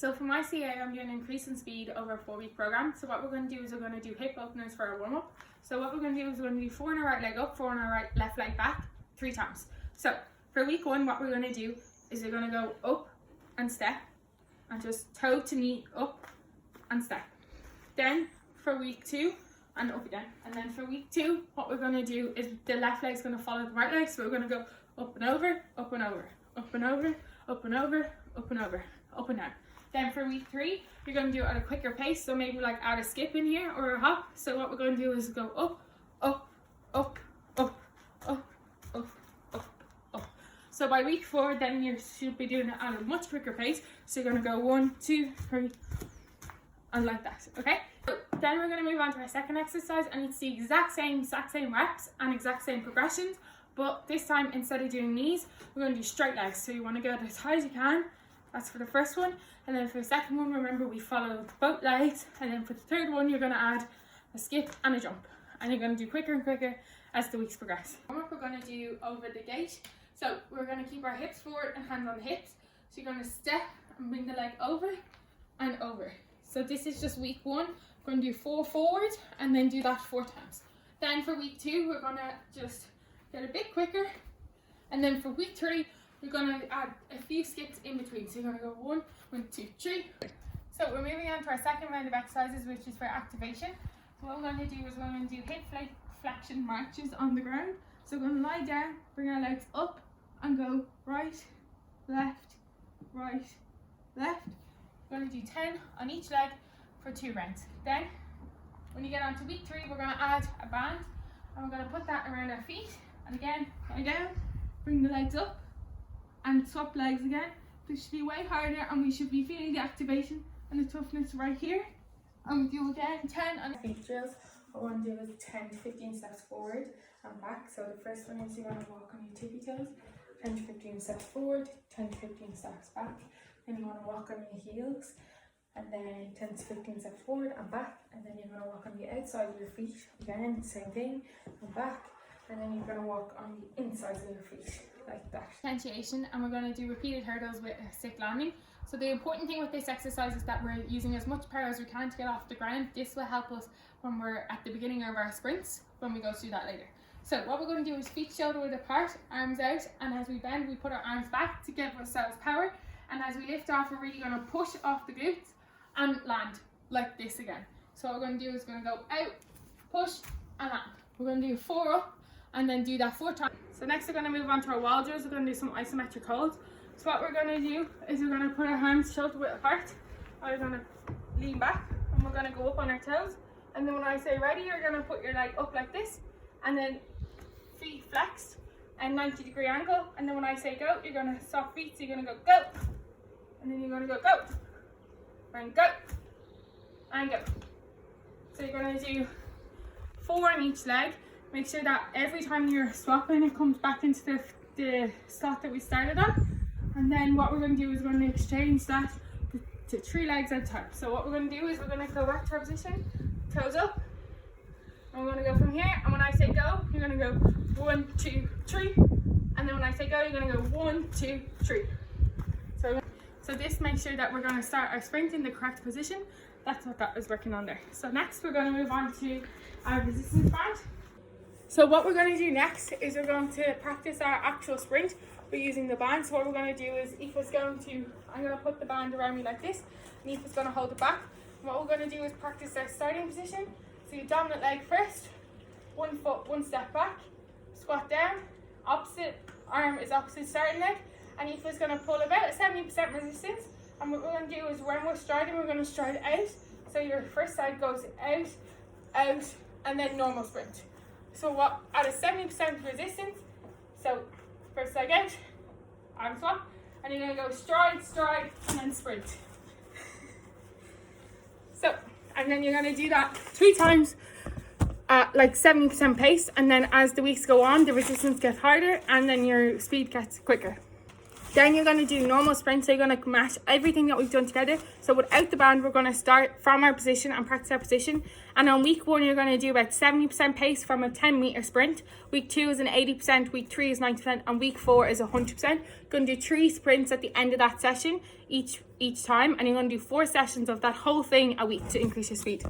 So for my CA, I'm doing increase in speed over a 4-week program. So what we're going to do is we're going to do hip openers for our warm-up. So what we're going to do is we're going to do 4 on our right leg up, 4 on our right left leg back, 3 times. So for week 1, what we're going to do is we're going to go up and step, and just toe to knee up and step. Then for week 2, and up again. And then for week 2, what we're going to do is the left leg's going to follow the right leg. So we're going to go up and over, up and over, up and over, up and over, up and over, up and down. Then for week 3, you're going to do it at a quicker pace. So maybe like add a skip in here or a hop. So what we're going to do is go up, up, up, up, up, up, up, up. So by week 4, then you should be doing it at a much quicker pace. So you're going to go 1, 2, 3, and like that, okay? So then we're going to move on to our second exercise, and it's the exact same reps and exact same progressions, but this time instead of doing knees, we're going to do straight legs. So you want to go as high as you can. That's for the first one, and then for the second one, remember we follow both legs, and then for the third one, you're going to add a skip and a jump, and you're going to do quicker and quicker as the weeks progress. What we're going to do over the gate, so we're going to keep our hips forward and hands on the hips. So you're going to step and bring the leg over and over. So this is just week 1. We're going to do 4 forward and then do that 4 times. Then for week 2, we're going to just get a bit quicker, and then for week 3, we're going to add a few skips in between. So you're going to go 1, 1, 2, 3. So we're moving on to our second round of exercises, which is for activation. So what we're going to do is we're going to do hip flexion marches on the ground. So we're going to lie down, bring our legs up, and go right, left, right, left. We're going to do 10 on each leg for 2 rounds. Then when you get on to week 3, we're going to add a band, and we're going to put that around our feet, and again lie down, bring the legs up and swap legs again. This should be way harder, and we should be feeling the activation and the toughness right here. And we do again 10 on feet drills. What we want to do is 10 to 15 steps forward and back. So the first one is you're going to walk on your tippy toes, 10 to 15 steps forward, 10 to 15 steps back. Then you want to walk on your heels, and then 10 to 15 steps forward and back, and then you're going to walk on the outside of your feet, again same thing, and back, and then you're going to walk on the insides of your feet like that. Potentiation, and we're going to do repeated hurdles with a stick landing. So the important thing with this exercise is that we're using as much power as we can to get off the ground. This will help us when we're at the beginning of our sprints, when we go through that later. So what we're going to do is feet shoulder width apart, arms out, and as we bend we put our arms back to give ourselves power, and as we lift off we're really going to push off the glutes and land like this again. So what we're going to do is we're going to go out, push, and land. We're going to do 4 up and then do that 4 times. So next we're going to move on to our wall drills. We're going to do some isometric holds. So what we're going to do is we're going to put our hands shoulder width apart. We're going to lean back, and we're going to go up on our toes, and then when I say ready, you're going to put your leg up like this, and then feet flexed and 90-degree angle, and then when I say go, you're going to stop feet, so you're going to go, and then you're going to go, and go, and go. So you're going to do 4 on each leg. Make sure that every time you're swapping, it comes back into the slot that we started on. And then what we're going to do is we're going to exchange that to 3 legs at a time. So what we're going to do is we're going to go back to our position, toes up, and we're going to go from here. And when I say go, you're going to go 1, 2, 3. And then when I say go, you're going to go 1, 2, 3. So this makes sure that we're going to start our sprint in the correct position. That's what that is working on there. So next we're going to move on to our resistance band. So what we're going to do next is we're going to practice our actual sprint by using the band. So what we're going to do is I'm going to put the band around me like this, and Aoife's going to hold it back. And what we're going to do is practice our starting position. So your dominant leg first, 1 foot, 1 step back, squat down, opposite arm is opposite starting leg, and Aoife's going to pull about a 70% resistance. And what we're going to do is when we're striding, we're going to stride out. So your first side goes out, out, and then normal sprint. So what, at a 70% resistance, so first leg out, arm swap, and you're going to go stride, stride, and then sprint. So, and then you're going to do that 3 times at like 70% pace, and then as the weeks go on, the resistance gets harder, and then your speed gets quicker. Then you're going to do normal sprints, so you're going to match everything that we've done together. So without the band, we're going to start from our position and practice our position. And on week 1, you're going to do about 70% pace from a 10-meter sprint. Week 2 is an 80%, week 3 is 90%, and week 4 is 100%. You're going to do 3 sprints at the end of that session each time, and you're going to do 4 sessions of that whole thing a week to increase your speed.